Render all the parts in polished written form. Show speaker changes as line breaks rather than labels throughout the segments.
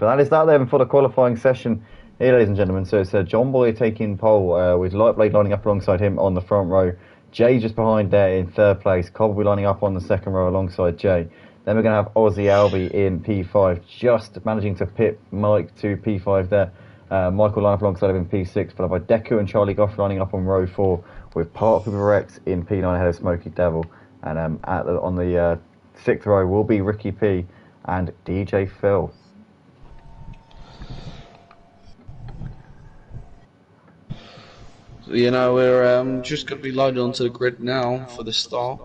But that is that then for the qualifying session here, ladies and gentlemen. So it's John Boy taking pole with Lightblade lining up alongside him on the front row. Jay just behind there in third place. Cobb will be lining up on the second row alongside Jay. Then we're going to have Aussie Albie in P5, just managing to pit Mike to P5 there. Michael lining up alongside him in P6, followed by Deku and Charlie Goff lining up on row 4, with Part of Rex in P9 ahead of Smokey Devil. And on the 6th row will be Ricky P and DJ Phil.
You know, we're just going to be loaded onto the grid now for the start.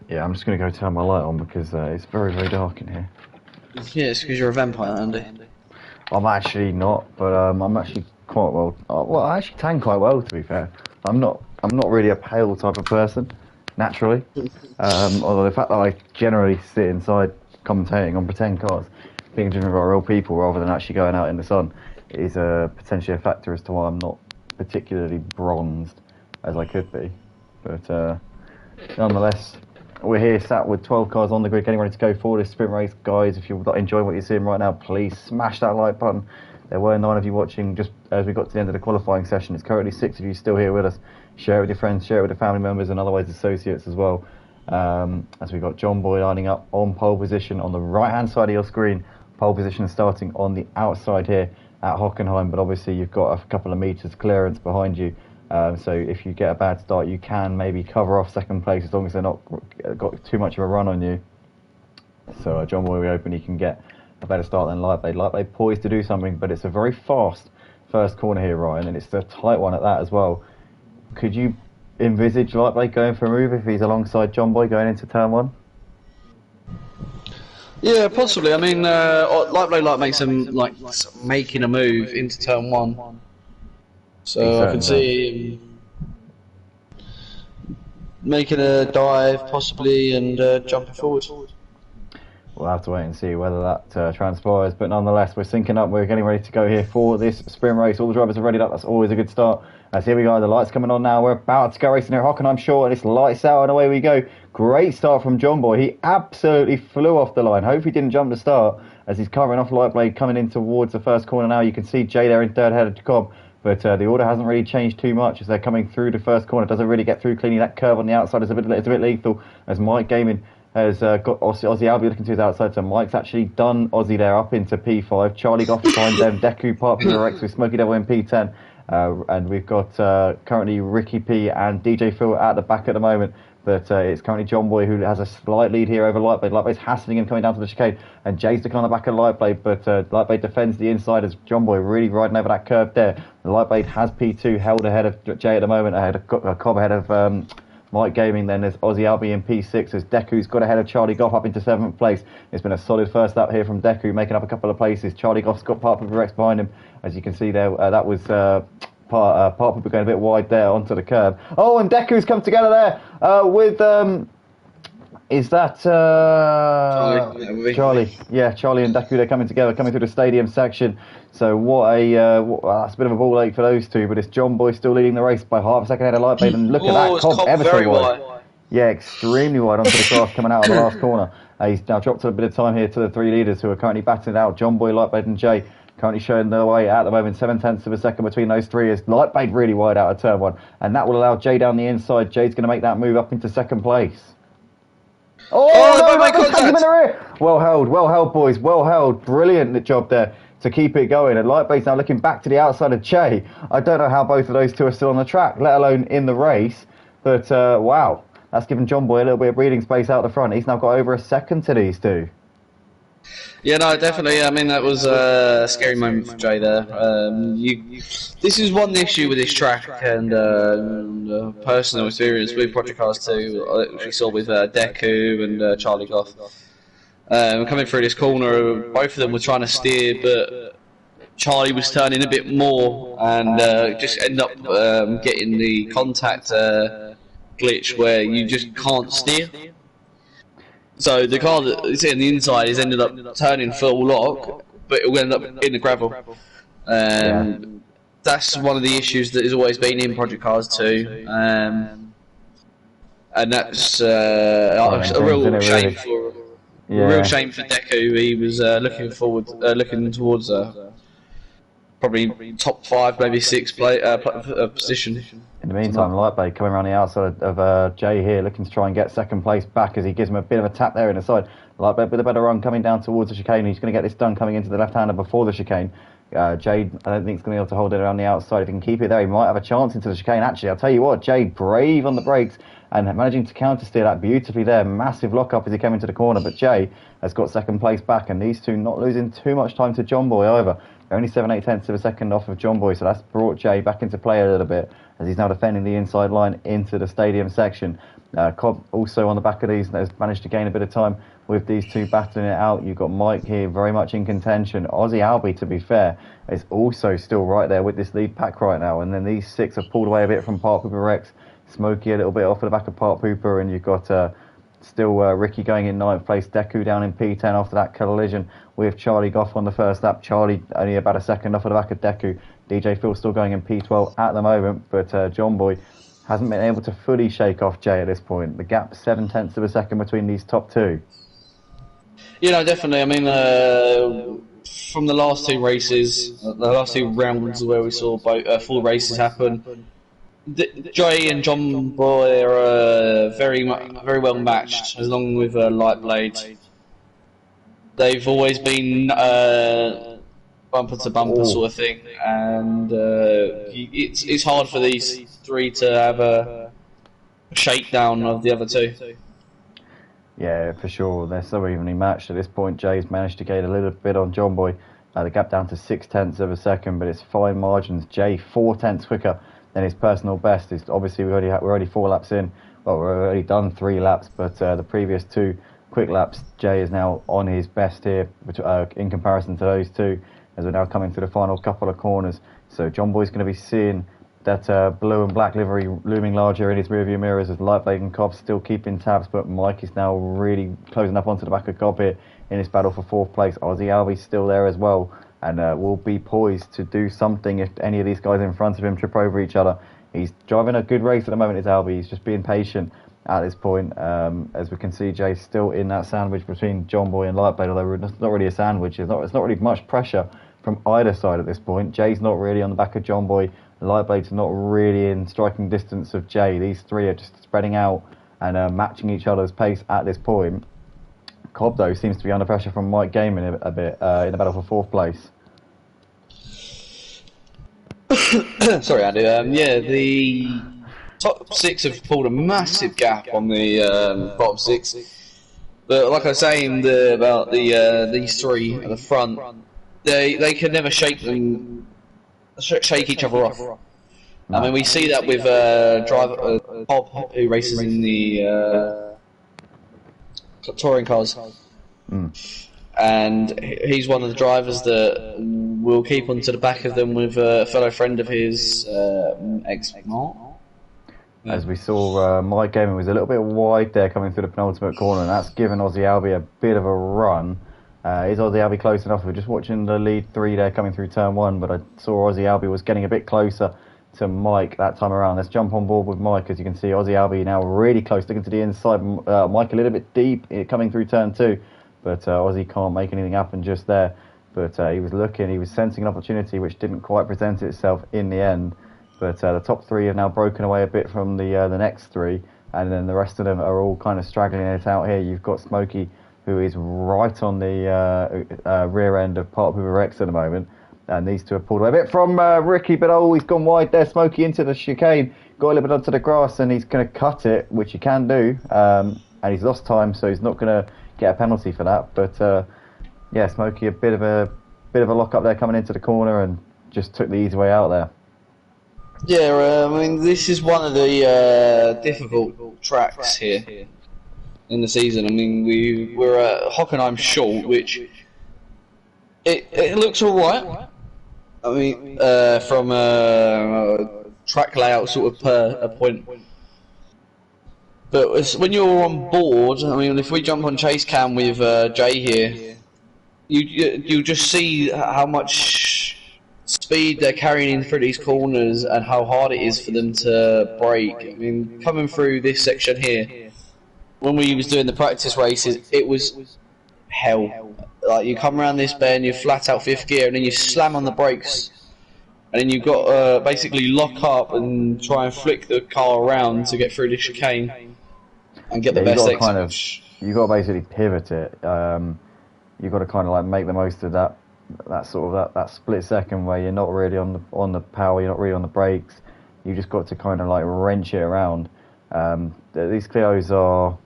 Yeah, I'm just going to go turn my light on because it's very, very dark in here.
Yeah, it's because you're a vampire, Andy.
I'm actually not, but I'm actually quite well. Well, I actually tan quite well, to be fair. I'm not really a pale type of person, naturally. Although the fact that I generally sit inside commentating on pretend cars, being driven by real people rather than actually going out in the sun, is potentially a factor as to why I'm not particularly bronzed as I could be. But nonetheless, we're here sat with 12 cars on the grid getting ready to go for this sprint race. Guys, if you're enjoying what you're seeing right now, please smash that like button. There were 9 of you watching just as we got to the end of the qualifying session. It's currently 6 of you still here with us. Share it with your friends, share it with your family members and otherwise associates as well. As we've got John Boy lining up on pole position on the right hand side of your screen. Pole position starting on the outside here at Hockenheim, but obviously you've got a couple of meters clearance behind you. So if you get a bad start, you can maybe cover off second place as long as they're not got too much of a run on you. So John Boy, we hoping he can get a better start than Lightblade. Lightblade poised to do something, but it's a very fast first corner here, Ryan, and it's a tight one at that as well. Could you envisage Lightblade going for a move if he's alongside John Boy going into turn 1?
Yeah, possibly. I mean, Lightblade makes him making a move into turn 1. So I can see him making a dive, possibly, and jumping forward.
We'll have to wait and see whether that transpires, but nonetheless, we're syncing up. We're getting ready to go here for this sprint race. All the drivers are ready up. That's always a good start. As here we go, the lights coming on now. We're about to go racing here at Hockenheim Short, and it's lights out, and away we go. Great start from John Boy. He absolutely flew off the line. Hope he didn't jump the start as he's covering off Lightblade coming in towards the first corner now. You can see Jay there in third, headed to Cobb. But the order hasn't really changed too much as they're coming through the first corner. It doesn't really get through cleanly. That curve on the outside is a bit lethal as Mike Gaming has got Aussie Albie looking to his outside. So Mike's actually done Aussie there up into P5. Charlie Goff behind them. Deku Part of Rex with Smokey Devil in P10. And we've got currently Ricky P and DJ Phil at the back at the moment. But it's currently John Boy who has a slight lead here over Lightblade. Lightblade's hassling him coming down to the chicane. And Jay's looking on the back of Lightblade, but Lightblade defends the inside as John Boy really riding over that curve there. Lightblade has P2 held ahead of Jay at the moment, ahead of Cobb, ahead of Mike Gaming. Then there's Aussie Albie in P6 as Deku's got ahead of Charlie Goff up into 7th place. It's been a solid first lap here from Deku, making up a couple of places. Charlie Goff's got Part of Rex behind him. As you can see there, that was... Part people going a bit wide there onto the curb. Oh, and Deku's come together there with is that Charlie? Yeah, Charlie and Deku, they're coming together, coming through the stadium section. So that's a bit of a ball ache for those two, but it's John Boy still leading the race by half a second ahead of Lightblade. And look at that, Cobb ever so wide. Yeah, extremely wide onto the grass coming out of the last corner. He's now dropped a bit of time here to the 3 leaders who are currently battling it out. John Boy, Lightblade and Jay. Currently showing the way at the moment, 7/10 of a second between those three as Lightblade really wide out of turn 1. And that will allow Jay down the inside. Jay's going to make that move up into 2nd place. Oh, no, Lightblade's him in the rear. Well held, boys, well held. Brilliant job there to keep it going. And Lightblade's now looking back to the outside of Jay. I don't know how both of those two are still on the track, let alone in the race. But, wow, that's given John Boy a little bit of breathing space out the front. He's now got over a second to these two.
Yeah, no, definitely. I mean, that was a scary moment for Jay there. This is one issue with this track and personal experience with Project Cars 2, which we saw with Deku and Charlie Goff. Coming through this corner, both of them were trying to steer, but Charlie was turning a bit more and just ended up getting the contact glitch where you just can't steer. So the car that's in the inside has ended up turning full lock, but it will end up in the gravel. That's one of the issues that has always been in Project Cars 2, and that's a real shame for. Real shame for Deku. He was looking towards probably top 5, maybe 6 position.
In the meantime, Lightblade coming around the outside of Jay here, looking to try and get second place back as he gives him a bit of a tap there in the side. Lightblade with a better run coming down towards the chicane. He's going to get this done coming into the left-hander before the chicane. Jade, I don't think he's going to be able to hold it around the outside. If he can keep it there, he might have a chance into the chicane. Actually, I'll tell you what, Jade brave on the brakes and managing to counter-steer that beautifully there. Massive lock-up as he came into the corner, but Jay has got second place back, and these two not losing too much time to John Boy either. They're only 7/8 tenths of a second off of John Boy, so that's brought Jay back into play a little bit as he's now defending the inside line into the stadium section. Cobb also on the back of these has managed to gain a bit of time with these two battling it out. You've got Mike here very much in contention. Aussie Albie, to be fair, is also still right there with this lead pack right now. And then these 6 have pulled away a bit from Park Hooper Rex. Smokey a little bit off of the back of Park Hooper, and you've got still Ricky going in 9th place. Deku down in P10 after that collision with Charlie Goff on the first lap. Charlie only about a second off of the back of Deku. DJ Phil still going in P12 at the moment, but John Boy hasn't been able to fully shake off Jay at this point. The gap 7/10 of a second between these top two.
Definitely. I mean, from the last 2 races, the last 2 rounds where we saw both full races happen, Jay and John Boy are very well matched, along with Lightblade. They've always been bumper to bumper sort of thing, and it's hard for these 3 to have a shakedown of the other 2.
Yeah, for sure. They're so evenly matched at this point. Jay's managed to gain a little bit on John Boy. The gap down to 6/10 of a second, but it's fine margins. Jay 4/10 quicker than his personal best. It's obviously we're already 4 laps in. Well, we've already done 3 laps, but the previous 2 quick laps, Jay is now on his best here in comparison to those 2, as we're now coming to the final couple of corners. So John Boy's going to be seeing that blue and black livery looming larger in his rearview mirrors as Lightblade and Cobb still keeping tabs, but Mike is now really closing up onto the back of Cobb here in his battle for 4th place. Aussie Albie's still there as well, and will be poised to do something if any of these guys in front of him trip over each other. He's driving a good race at the moment, is Albie. He's just being patient at this point. As we can see, Jay's still in that sandwich between John Boy and Lightblade, although it's not really a sandwich. It's not really much pressure from either side at this point. Jay's not really on the back of John Boy. Lightblade's not really in striking distance of Jay. These 3 are just spreading out and matching each other's pace at this point. Cobb, though, seems to be under pressure from Mike Gaiman a bit in the battle for 4th place.
Sorry, Andy. The top 6 have pulled a massive gap on the bottom 6. But like I was saying about these 3 at the front, they can never shake each other off. I mean, we see that with Bob, who races in the touring cars, and he's one of the drivers that will keep onto the back of them with a fellow friend of his, ex-Mark.
As we saw, Mike Gaiman was a little bit wide there coming through the penultimate corner, and that's given Aussie Albie a bit of a run. Is Aussie Albie close enough? We're just watching the lead 3 there coming through turn 1, but I saw Aussie Albie was getting a bit closer to Mike that time around. Let's jump on board with Mike. As you can see, Aussie Albie now really close, looking to the inside. Mike a little bit deep coming through turn 2, but Aussie can't make anything happen just there. But he was looking, he was sensing an opportunity which didn't quite present itself in the end. But the top 3 have now broken away a bit from the next 3, and then the rest of them are all kind of straggling it out here. You've got Smokey, who is right on the rear end of Park Hooper Rex at the moment. And these 2 have pulled away a bit from Ricky, but he's gone wide there. Smokey into the chicane, got a little bit onto the grass, and he's going to cut it, which he can do. And he's lost time, so he's not going to get a penalty for that. But yeah, Smokey a bit of a lock up there coming into the corner, and just took the easy way out there.
Yeah, I mean, this is one of the difficult tracks here in the season. I mean, we're at Hockenheim short, which it looks alright. I mean, from a track layout sort of per a point. But when you're on board, I mean, if we jump on chase cam with Jay here, you just see how much speed they're carrying in through these corners and how hard it is for them to brake. I mean, coming through this section here, when we was doing the practice races, it was hell. Like, you come around this bend, you flat out 5th gear, and then you slam on the brakes, and then you've got to basically lock up and try and flick the car around to get through the chicane and get the best exit.
You've got to basically pivot it. You've got to kind of like make the most of that sort of that split second where you're not really on the power, you're not really on the brakes. You just got to kind of like wrench it around. These Clios are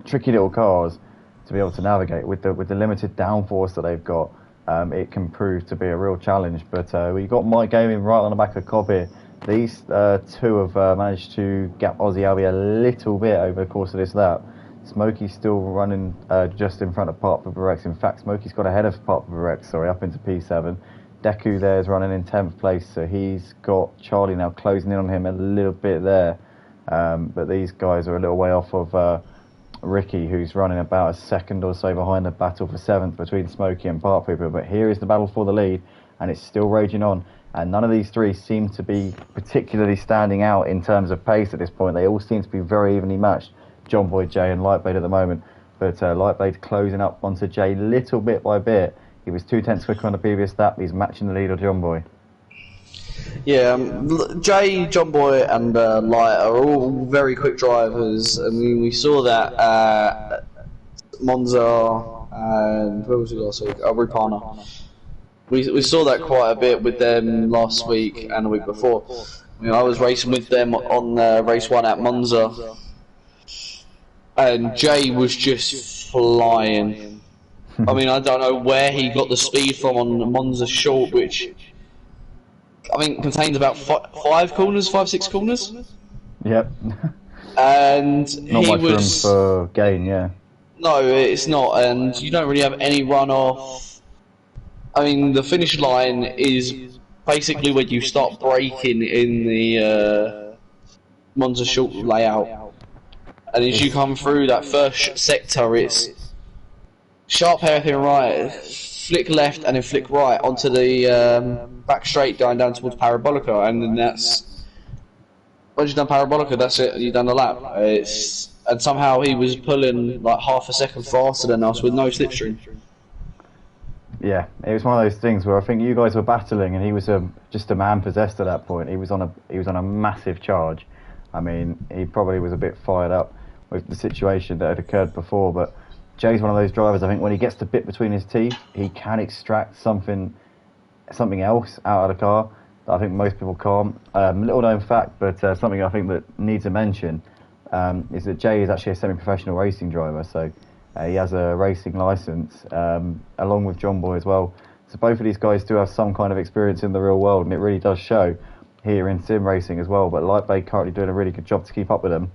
tricky little cars to be able to navigate with the limited downforce that they've got. It can prove to be a real challenge. But we got Mike Gaming right on the back of the Cobb here. These two have managed to gap Aussie Albie a little bit over the course of this lap. Smokey's still running just in front of Park for Rex. In fact, Smokey's got ahead of Park for Rex, up into P7. Deku there is running in 10th place, so he's got Charlie now closing in on him a little bit there. But these guys are a little way off of Ricky, who's running about a second or so behind the battle for 7th between Smokey and Park Pooper. But here is the battle for the lead, and it's still raging on. And none of these three seem to be particularly standing out in terms of pace at this point. They all seem to be very evenly matched. John Boy, Jay and Lightblade at the moment. But Lightblade closing up onto Jay little bit by bit. He was 2/10 quicker on the previous lap. He's matching the lead of John Boy.
Yeah, Jay, John Boy and Light are all very quick drivers. I mean, we saw that at Monza and where was it last week? Rupana. We saw that quite a bit with them last week and the week before. I mean, I was racing with them on race 1 at Monza, and Jay was just flying. I mean, I don't know where he got the speed from on the Monza short, which I mean contains about 6 corners.
Yep.
And
not much room for gain, yeah.
No, it's not, and you don't really have any runoff. I mean, the finish line is basically when you start braking in the Monza short layout. And as you come through that first sector, it's sharp hairpin right, flick left, and then flick right onto the back straight going down towards Parabolica, and then that's once you've done Parabolica, that's it. You've done the lap. And somehow he was pulling like half a second faster than us with no slipstream.
Yeah, it was one of those things where I think you guys were battling, and he was just a man possessed at that point. He was on a massive charge. I mean, he probably was a bit fired up with the situation that had occurred before, but Jay's one of those drivers, I think when he gets the bit between his teeth, he can extract something else out of the car that I think most people can't. Little known fact, but something I think that needs a mention, is that Jay is actually a semi-professional racing driver, so he has a racing licence, along with John Boy as well. So both of these guys do have some kind of experience in the real world, and it really does show here in sim racing as well. But Lightblade currently doing a really good job to keep up with them.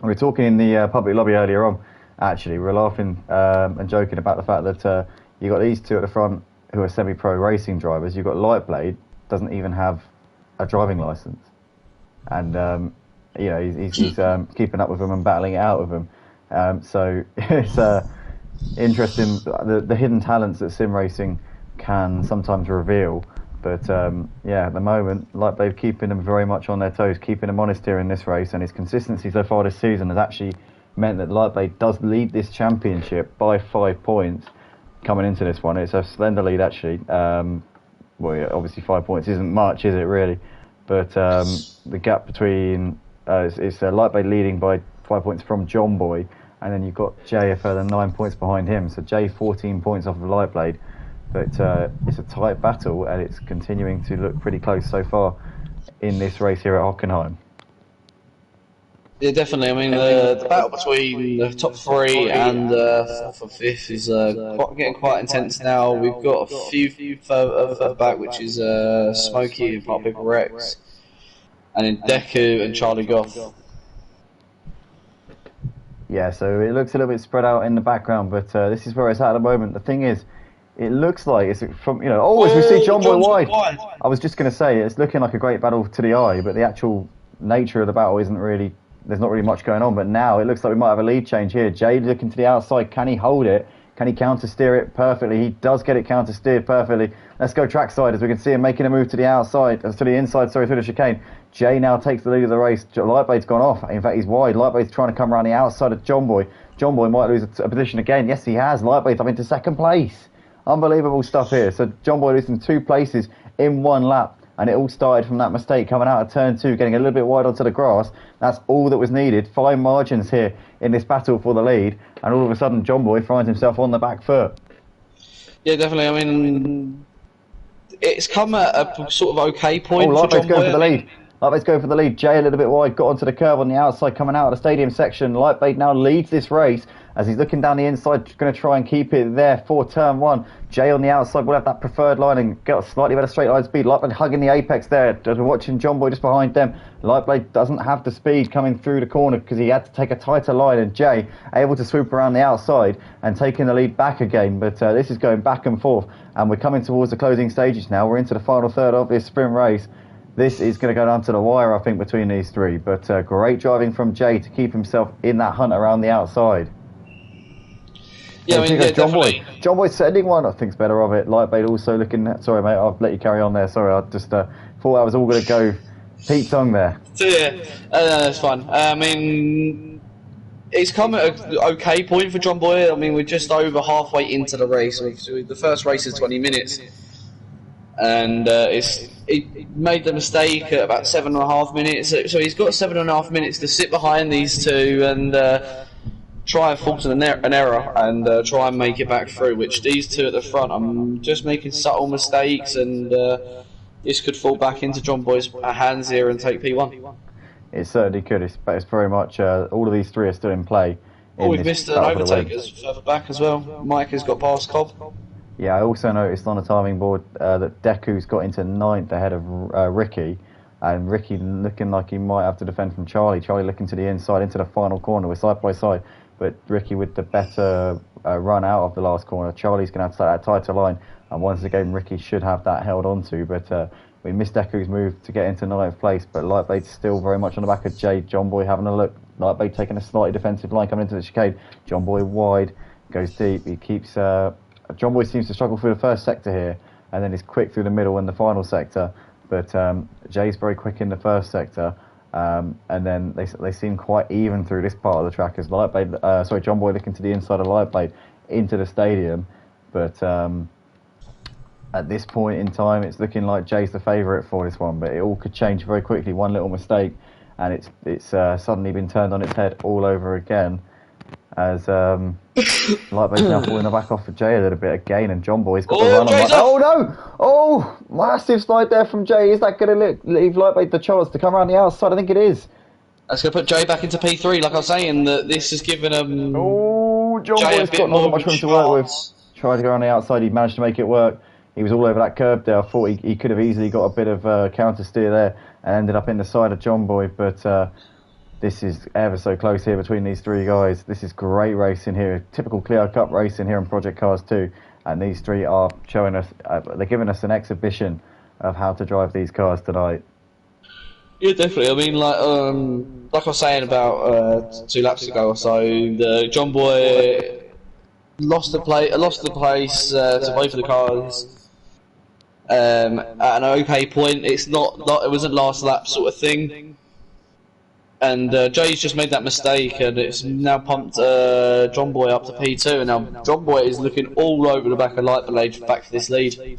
We were talking in the public lobby earlier on, actually. We were laughing and joking about the fact that you got these two at the front who are semi-pro racing drivers. You've got Lightblade, doesn't even have a driving licence. And, he's keeping up with them and battling it out with them. So it's interesting, the hidden talents that sim racing can sometimes reveal. But at the moment, Lightblade keeping them very much on their toes, keeping them honest here in this race, and his consistency so far this season has actually meant that Lightblade does lead this championship by 5 points coming into this one. It's a slender lead actually. Obviously 5 points isn't much, is it really? But the gap between it's Lightblade leading by 5 points from John Boy, and then you've got Jay a further 9 points behind him. So Jay 14 points off of Lightblade. But it's a tight battle, and it's continuing to look pretty close so far in this race here at Hockenheim.
Yeah, definitely. I mean, the battle between the top 3 and 4th and 5th is getting quite intense now. We've got a few further back, which is Smokey and Park People Rex, and then Deku and Charlie Goff. Yeah,
so it looks a little bit spread out in the background, but this is where it's at the moment. The thing is, it looks like it's from, as we see John Boy wide. I was just going to say, it's looking like a great battle to the eye, but the actual nature of the battle isn't really, there's not really much going on. But now it looks like we might have a lead change here. Jay looking to the outside. Can he hold it? Can he counter steer it perfectly? He does get it counter steered perfectly. Let's go trackside, as we can see him making a move to the outside, to the inside, through the chicane. Jay now takes the lead of the race. Lightblade's gone off. In fact, he's wide. Lightblade's trying to come around the outside of John Boy. John Boy might lose a position again. Yes, he has. Lightbait's up into second place. Unbelievable stuff here. So John Boy losing 2 places in 1 lap. And it all started from that mistake coming out of turn 2, getting a little bit wide onto the grass. That's all that was needed. Fine margins here in this battle for the lead. And all of a sudden, John Boy finds himself on the back foot.
Yeah, definitely. I mean, it's come at a sort of okay point for John Boy.
Going for the lead. Lightbait's going for the lead. Jay a little bit wide, got onto the curb on the outside, coming out of the stadium section. Lightbait now leads this race as he's looking down the inside, going to try and keep it there for turn 1. Jay on the outside will have that preferred line and get a slightly better straight line speed. Lightblade hugging the apex there. As we're watching John Boy just behind them. Lightblade doesn't have the speed coming through the corner because he had to take a tighter line, and Jay able to swoop around the outside and taking the lead back again. But this is going back and forth, and we're coming towards the closing stages now. We're into the final third of this sprint race. This is going to go down to the wire, I think, between these 3. But great driving from Jay to keep himself in that hunt around the outside.
Yeah, I mean, yeah, definitely.
John Boy's sending one. I think's better of it. Lightbait also looking. Sorry, mate. I'll let you carry on there. Sorry, I just thought I was all going to go Pete Tong there.
So, yeah, that's fine. I mean, it's come at an okay point for John Boy. I mean, we're just over halfway into the race. The first race is 20 minutes. And he made the mistake at about 7.5 minutes. So he's got 7.5 minutes to sit behind these 2 and try and force an error and try and make it back through. Which these 2 at the front, I'm just making subtle mistakes, and this could fall back into John Boy's hands here and take P1.
It certainly could. It's very much all of these 3 are still in play.
We've missed an overtakers further back as well. Mike has got past Cobb.
Yeah, I also noticed on the timing board that Deku's got into 9th ahead of Ricky, and Ricky looking like he might have to defend from Charlie. Charlie looking to the inside into the final corner. We're side by side, but Ricky with the better run out of the last corner. Charlie's going to have to start that tighter line, and once again Ricky should have that held onto. But we missed Deku's move to get into 9th place, but Lightbait's still very much on the back of Jade. John Boy having a look. Lightbait taking a slightly defensive line coming into the chicane. John Boy wide, goes deep. He keeps... John Boy seems to struggle through the first sector here, and then he's quick through the middle and the final sector. But Jay's very quick in the first sector, and then they seem quite even through this part of the track as John Boy looking to the inside of Lightblade into the stadium. But at this point in time, it's looking like Jay's the favourite for this one. But it all could change very quickly. One little mistake, and it's suddenly been turned on its head all over again. As Lightbait's now falling the back off for Jay a little bit again, and John Boy's got the run on. Oh no! Oh, massive slide there from Jay. Is that going to leave Lightbait the chance to come around the outside? I think it is.
That's going to put Jay back into P3. Like I was saying, that this has given him.
Oh, John Boy's got not much room to work with. Tried to go on the outside. He managed to make it work. He was all over that curb there. I thought he could have easily got a bit of counter steer there and ended up in the side of John Boy, but. This is ever so close here between these 3 guys. This is great racing here. Typical Clio Cup racing here on Project Cars 2. And these 3 are showing us, they're giving us an exhibition of how to drive these cars tonight.
Yeah, definitely. I mean, like I was saying about 2 laps ago or so, the John Boy lost the place to both of the cars at an okay point. It wasn't last lap sort of thing. And Jay's just made that mistake, and it's now pumped John Boy up to P2, and now John Boy is looking all over the back of Lightblade back for this lead.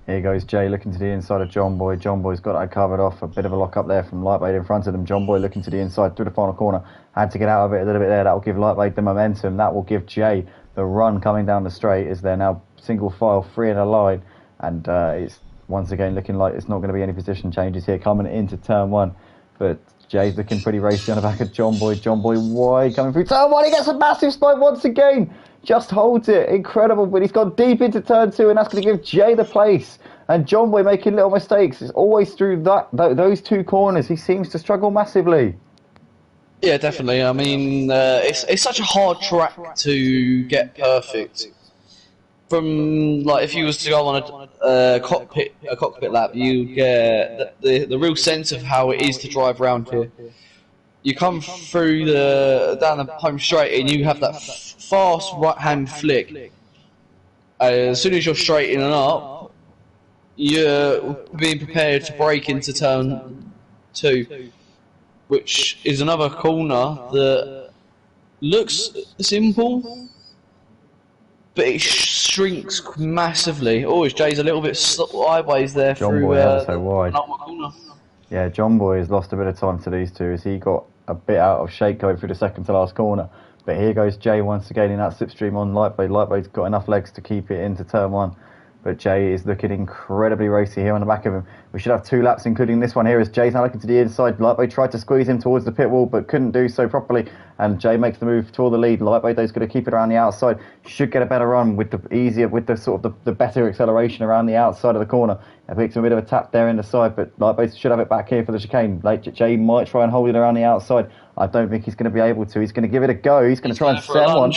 Here goes Jay looking to the inside of John Boy. John Boy's got that covered off. A bit of a lock up there from Lightblade in front of them. John Boy looking to the inside through the final corner. Had to get out of it a little bit there. That will give Lightblade the momentum. That will give Jay the run coming down the straight as they're now single file, 3 in a line. And it's once again looking like it's not going to be any position changes here coming into turn 1. But Jay's looking pretty racy on the back of John Boy. John Boy wide coming through turn 1. He gets a massive spike once again. Just holds it. Incredible. But he's gone deep into turn 2, and that's going to give Jay the place. And John Boy making little mistakes. It's always through those 2 corners. He seems to struggle massively.
Yeah, definitely. I mean, it's such a hard track to get perfect. From if you was to go on a cockpit lap, you get the real sense of how it is to drive around here. You come through down the home straight, and you have that fast right-hand flick. As soon as you're straightening up, you're being prepared to brake into turn 2, which is another corner that looks simple, but it shrinks massively. Oh, Jay's a little bit sideways there
John
through
Boy ever so wide.
corner.
Yeah, John Boy has lost a bit of time to these two as he got a bit out of shape going through the second to last corner. But here goes Jay once again in that slipstream on Lightblade. Lightblade's got enough legs to keep it into turn one. But Jay is looking incredibly racy here on the back of him. We should have 2 laps, including this one here, as Jay's now looking to the inside. Lightblade tried to squeeze him towards the pit wall, but couldn't do so properly. And Jay makes the move toward the lead. Lightblade, though, is going to keep it around the outside. Should get a better run with the better acceleration around the outside of the corner. It makes a bit of a tap there in the side, but Lightblade should have it back here for the chicane. Jay might try and hold it around the outside. I don't think he's going to be able to. He's going to give it a go. He's going to try and send one.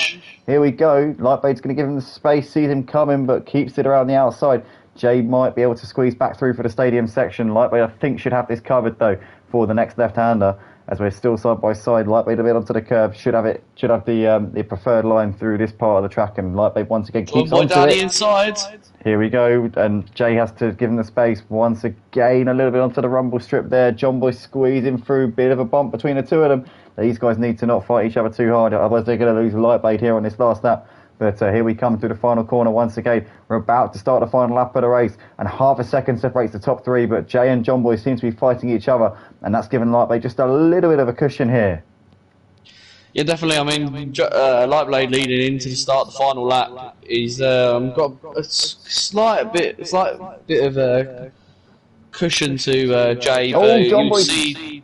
Here we go. Lightblade's going to give him the space, sees him coming, but keeps it around the outside. Jay might be able to squeeze back through for the stadium section. Lightblade, I think, should have this covered, though, for the next left-hander, as we're still side by side. Lightblade a bit onto the curb. Should have the preferred line through this part of the track, and Lightblade once again keeps onto
down
it.
The inside.
Here we go, and Jay has to give him the space once again, a little bit onto the rumble strip there. John Boy squeezing through, bit of a bump between the two of them. These guys need to not fight each other too hard, otherwise they're going to lose Lightblade here on this last lap. But here we come through the final corner once again. We're about to start the final lap of the race, and half a second separates the top 3, but Jay and John Boy seem to be fighting each other, and that's given Lightblade just a little bit of a cushion here.
Yeah, definitely. I mean, Lightblade leading into the start of the final lap. He's got a slight bit of a cushion to Jay.
Oh, John Boy!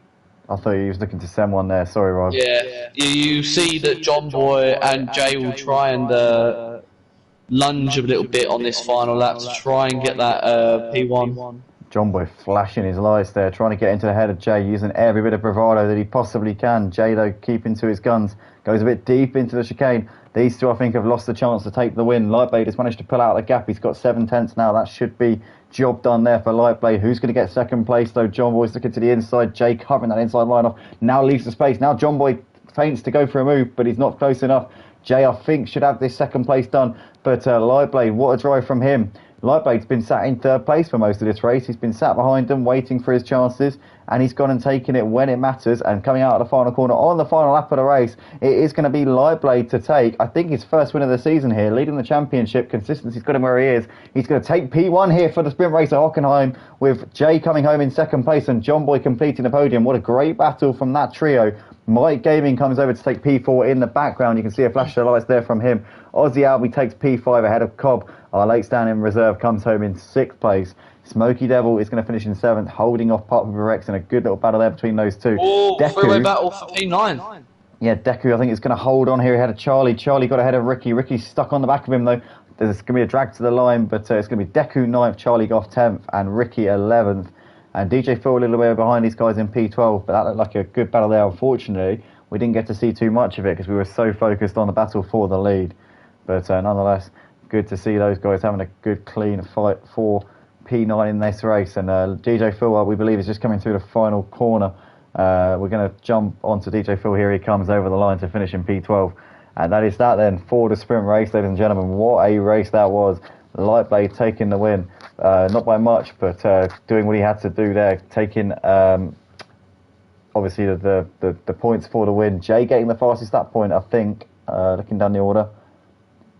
I thought he was looking to send one there. Sorry, Rob.
Yeah, you see that John Boy and Jay will try and lunge a little bit on this final lap to try and get that P1.
John Boy flashing his lights there, trying to get into the head of Jay, using every bit of bravado that he possibly can. Jay, though, keeping to his guns, goes a bit deep into the chicane. These two, I think, have lost the chance to take the win. Lightblade has managed to pull out the gap. He's got 7 tenths now. That should be job done there for Lightblade. Who's going to get second place, though? John Boy's looking to the inside. Jay covering that inside line off. Now leaves the space. Now John Boy feints to go for a move, but he's not close enough. Jay, I think, should have this second place done. But Lightblade, what a drive from him. Lightblade's been sat in 3rd place for most of this race. He's been sat behind them, waiting for his chances, and he's gone and taken it when it matters. And coming out of the final corner on the final lap of the race, it is going to be Lightblade to take, I think, his first win of the season here, leading the championship. Consistency's got him where he is. He's going to take P1 here for the sprint race at Hockenheim, with Jay coming home in 2nd place and John Boy completing the podium. What a great battle from that trio. Mike Gaming comes over to take P4 in the background. You can see a flash of lights there from him. Aussie Albie takes P5 ahead of Cobb. Our late standing reserve comes home in 6th place. Smoky Devil is going to finish in 7th, holding off Pop with Rex in a good little battle there between those two.
Oh, three-way battle for P9.
Yeah, Deku, I think, is going to hold on here ahead of Charlie. Charlie got ahead of Ricky. Ricky's stuck on the back of him, though. There's going to be a drag to the line, but it's going to be Deku 9th, Charlie Goff 10th, and Ricky 11th. And DJ Phil a little way behind these guys in P12, but that looked like a good battle there. Unfortunately, we didn't get to see too much of it because we were so focused on the battle for the lead. But nonetheless, good to see those guys having a good, clean fight for P9 in this race. And DJ Phil, we believe, is just coming through the final corner. We're going to jump onto DJ Phil. Here he comes over the line to finish in P12. And that is that then for the sprint race, ladies and gentlemen. What a race that was. Lightblade taking the win. Not by much, but doing what he had to do there. Taking, obviously, the points for the win. Jay getting the fastest lap point, I think, looking down the order.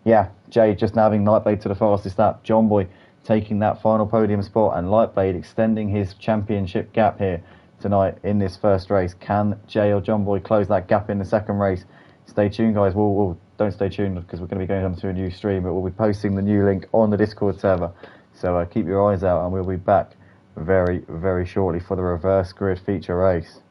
Yeah, Jay just nabbing Lightblade to the fastest lap. John Boy taking that final podium spot, and Lightblade extending his championship gap here tonight in this first race. Can Jay or John Boy close that gap in the second race? Stay tuned, guys. Don't stay tuned because we're going to be going on to a new stream, but we'll be posting the new link on the Discord server. So keep your eyes out, and we'll be back very, very shortly for the reverse grid feature race.